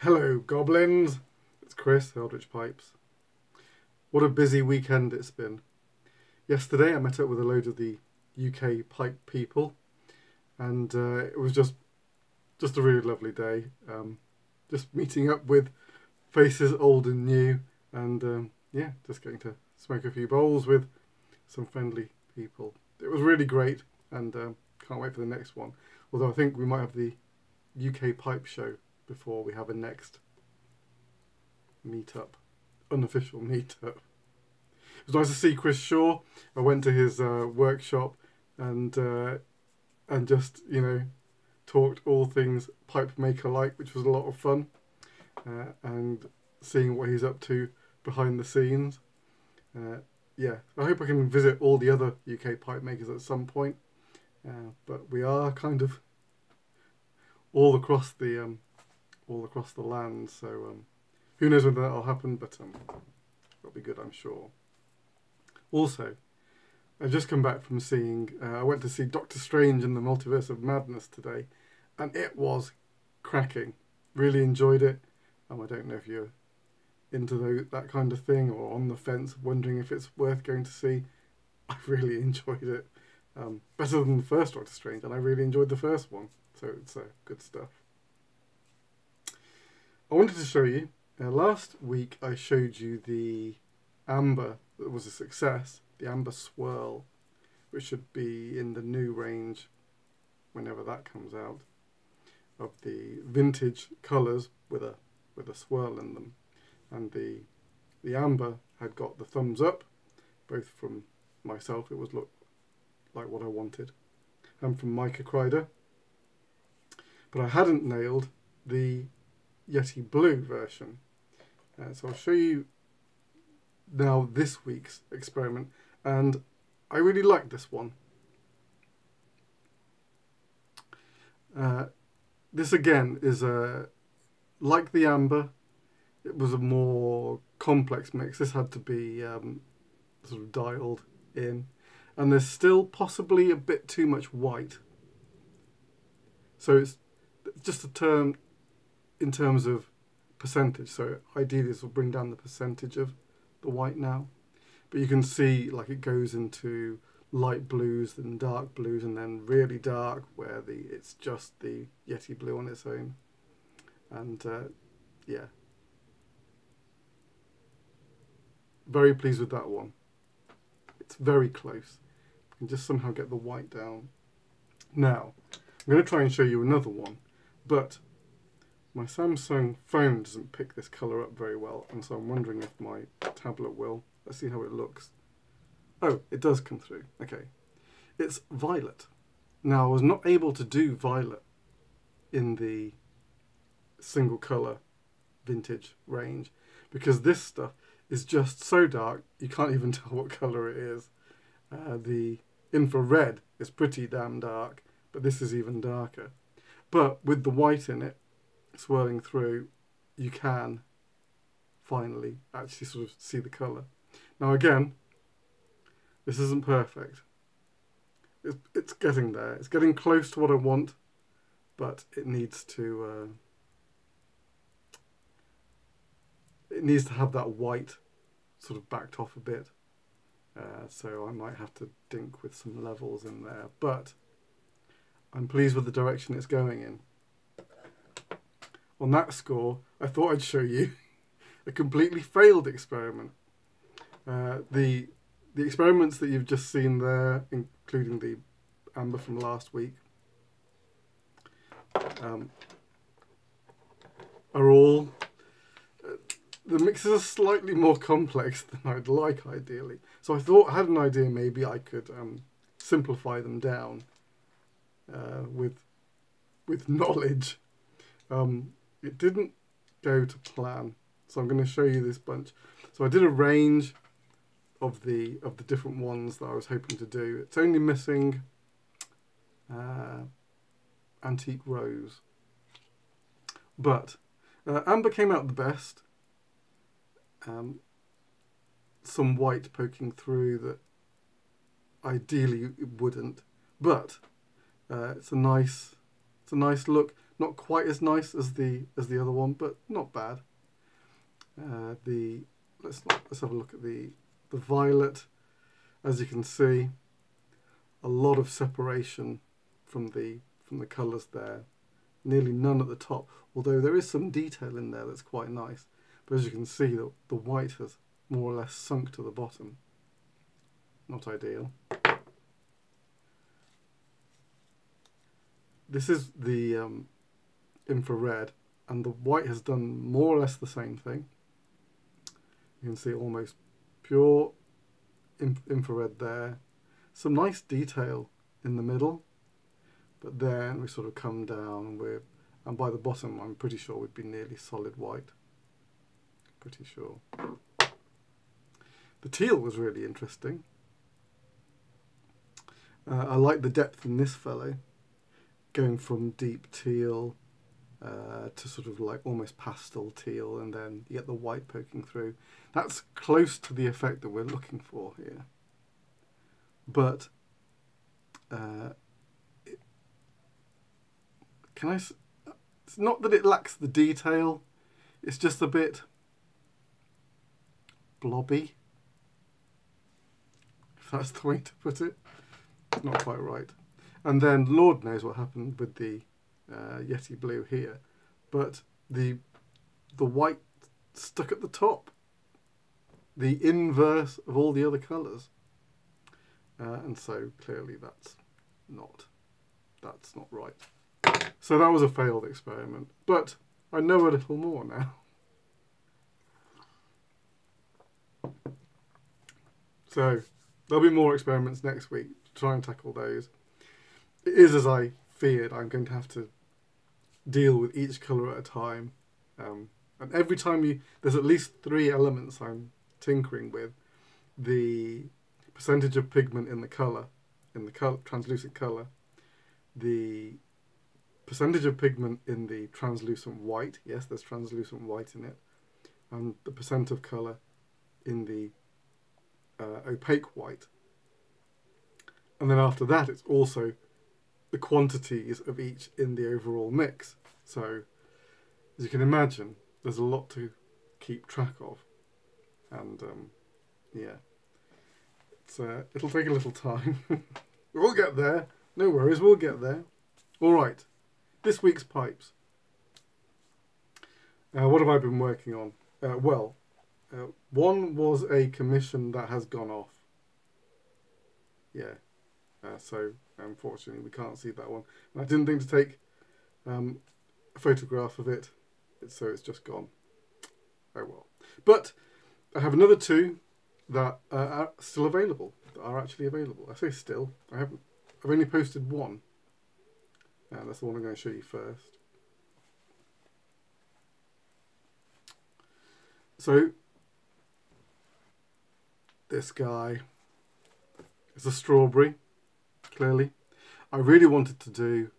Hello, goblins. It's Chris, Eldritch Pipes. What a busy weekend it's been. Yesterday I met up with a load of the UK pipe people, and it was just a really lovely day. Just meeting up with faces old and new, and yeah, just getting to smoke a few bowls with some friendly people. It was really great, and can't wait for the next one. Although I think we might have the UK pipe show before we have a next meetup, unofficial meetup. It was nice to see Chris Shaw. I went to his workshop and just talked all things pipe maker like, which was a lot of fun, and seeing what he's up to behind the scenes. Yeah, I hope I can visit all the other UK pipe makers at some point, but we are kind of all across the land, so who knows when that'll happen, but it'll be good, I'm sure. Also, I've just come back from seeing, I went to see Doctor Strange in the Multiverse of Madness today, and it was cracking. Really enjoyed it. I don't know if you're into that kind of thing or on the fence, wondering if it's worth going to see. I really enjoyed it. Better than the first Doctor Strange, and I really enjoyed the first one, so it's good stuff. I wanted to show you, last week I showed you the amber that was a success, the amber swirl, which should be in the new range whenever that comes out, of the vintage colours with a swirl in them. And the amber had got the thumbs up, both from myself, it was looked like what I wanted, and from Micah Crider. But I hadn't nailed the Yeti Blue version. So I'll show you now this week's experiment, and I really like this one. This again is like the amber, it was a more complex mix. This had to be sort of dialed in, and there's still possibly a bit too much white. So it's just a term in terms of percentage, so ideally this will bring down the percentage of the white now, but you can see like it goes into light blues and dark blues and then really dark where it's just the Yeti Blue on its own. And yeah, very pleased with that one. It's very close. You can just somehow get the white down. Now I'm going to try and show you another one, but my Samsung phone doesn't pick this colour up very well, and so I'm wondering if my tablet will. Let's see how it looks. Oh, it does come through. Okay. It's violet. Now, I was not able to do violet in the single colour vintage range because this stuff is just so dark you can't even tell what colour it is. The infrared is pretty damn dark, but this is even darker. But with the white in it, swirling through, you can finally actually sort of see the colour. Now again, this isn't perfect. It's getting there. It's getting close to what I want, but it needs to have that white sort of backed off a bit. So I might have to dink with some levels in there, but I'm pleased with the direction it's going in. On that score, I thought I'd show you a completely failed experiment. The experiments that you've just seen there, including the amber from last week, are all... the mixes are slightly more complex than I'd like, ideally. So I thought I had an idea maybe I could simplify them down with knowledge. It didn't go to plan, so I'm going to show you this bunch. So I did a range of the different ones that I was hoping to do. It's only missing Antique Rose, but amber came out the best. Some white poking through that ideally it wouldn't, but it's a nice look. Not quite as nice as the other one, but not bad. Let's have a look at the violet. As you can see, a lot of separation from the colours there. Nearly none at the top, although there is some detail in there that's quite nice. But as you can see, the white has more or less sunk to the bottom. Not ideal. This is the infrared, and the white has done more or less the same thing. You can see almost pure infrared there. Some nice detail in the middle, but then we sort of come down and by the bottom I'm pretty sure we'd be nearly solid white. Pretty sure. The teal was really interesting. I like the depth in this fellow, going from deep teal to sort of like almost pastel teal, and then you get the white poking through. That's close to the effect that we're looking for here. But it's not that it lacks the detail, it's just a bit blobby, if that's the way to put it. Not quite right. And then Lord knows what happened with the Yeti blue here, but the white stuck at the top, the inverse of all the other colours, and so clearly that's not right. So that was a failed experiment, but I know a little more now. So there'll be more experiments next week to try and tackle those. It is as I feared. I'm going to have to deal with each colour at a time, and every time there's at least 3 elements I'm tinkering with: the percentage of pigment in the colour, translucent colour, the percentage of pigment in the translucent white, yes, there's translucent white in it, and the percent of colour in the opaque white. And then after that, it's also the quantities of each in the overall mix. So, as you can imagine, there's a lot to keep track of. And, yeah, it'll take a little time. We'll get there. No worries, we'll get there. All right, this week's pipes. What have I been working on? One was a commission that has gone off. Yeah. So unfortunately we can't see that one. And I didn't think to take a photograph of it, so it's just gone. Oh well. But I have another 2 that are still available, that are actually available. I say still, I've only posted 1. That's the one I'm going to show you first. So this guy is a strawberry. Clearly, I really wanted to do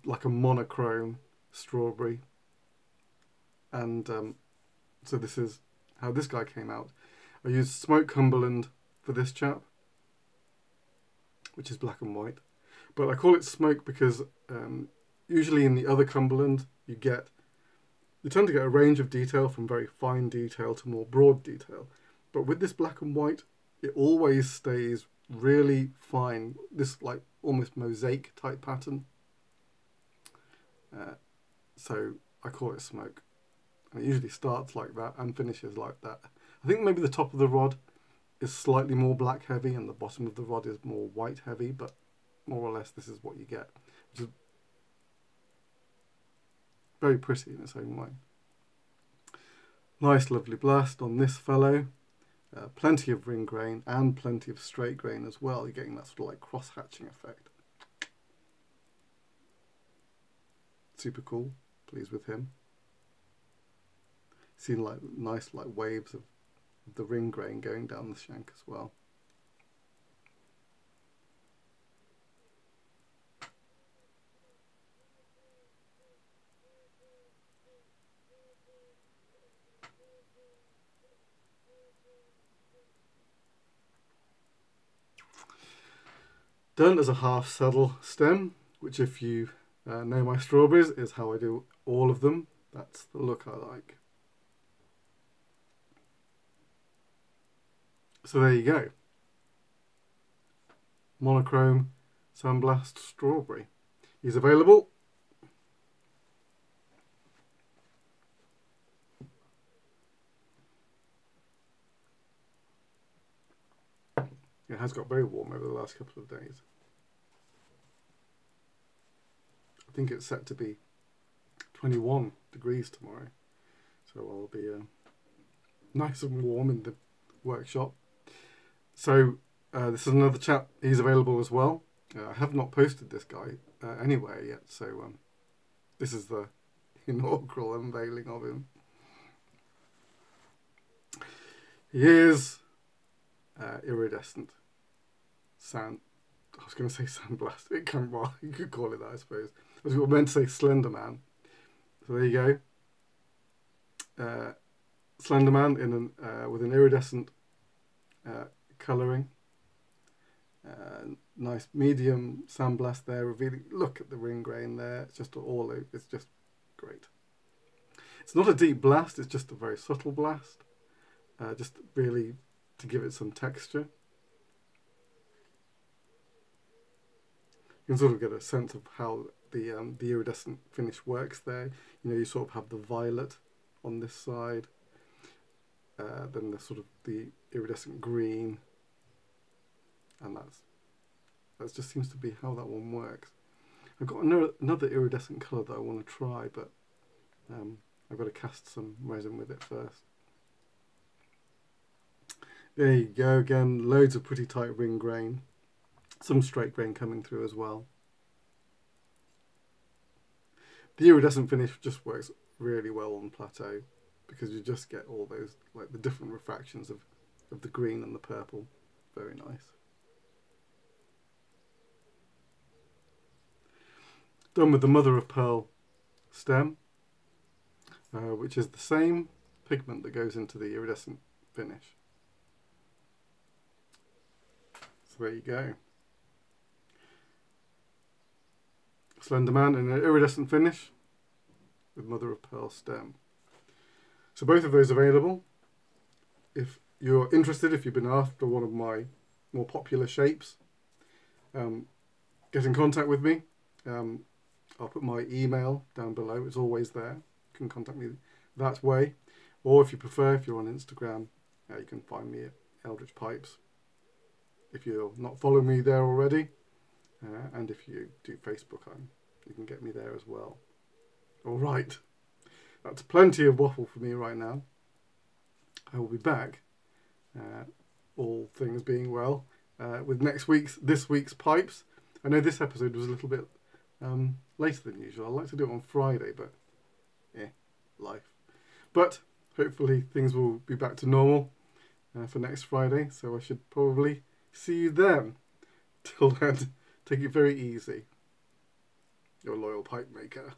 like a monochrome strawberry, and so this is how this guy came out. I used Smoke Cumberland for this chap, which is black and white, but I call it smoke because usually in the other Cumberland you tend to get a range of detail from very fine detail to more broad detail, but with this black and white it always stays really fine, this like almost mosaic type pattern. So I call it smoke, and it usually starts like that and finishes like that. I think maybe the top of the rod is slightly more black heavy and the bottom of the rod is more white heavy, but more or less this is what you get, which is very pretty in its own way. Nice lovely blast on this fellow. Plenty of ring grain and plenty of straight grain as well. You're getting that sort of like cross-hatching effect. Super cool. Pleased with him. Seen like nice like waves of the ring grain going down the shank as well. Done as a half saddle stem, which if you Know My Strawberries is how I do all of them. That's the look I like. So there you go. Monochrome Sandblast Strawberry. He's available. It has got very warm over the last couple of days. I think it's set to be 21 degrees tomorrow. So I'll be nice and warm in the workshop. So this is another chap. He's available as well. I have not posted this guy anywhere yet. So this is the inaugural unveiling of him. He is iridescent sand. I was going to say sandblast. It can, well, you could call it that, I suppose. I was meant to say Slender Man. So there you go. Slender Man in with an iridescent colouring. Nice medium sandblast there, revealing. Look at the ring grain there. It's just all. It's just great. It's not a deep blast. It's just a very subtle blast. Just really to give it some texture. You can sort of get a sense of how the iridescent finish works there. You know, you sort of have the violet on this side, then the sort of the iridescent green, and that just seems to be how that one works. I've got another iridescent colour that I want to try, but I've got to cast some resin with it first. There you go again, loads of pretty tight ring grain, some straight grain coming through as well. The iridescent finish just works really well on plateau because you just get all those, like the different refractions of the green and the purple. Very nice. Done with the mother of pearl stem, which is the same pigment that goes into the iridescent finish. So there you go. Slender Man in an iridescent finish with mother of pearl stem. So both of those available. If you're interested, if you've been after one of my more popular shapes, get in contact with me. I'll put my email down below. It's always there. You can contact me that way. Or if you prefer, if you're on Instagram, you can find me at Eldritch Pipes. If you're not following me there already, and if you do Facebook, you can get me there as well. All right, that's plenty of waffle for me right now. I will be back, all things being well, with this week's pipes. I know this episode was a little bit later than usual. I like to do it on Friday, but life. But hopefully things will be back to normal for next Friday, so I should probably see you then. Till then, take it very easy. Your loyal pipe maker.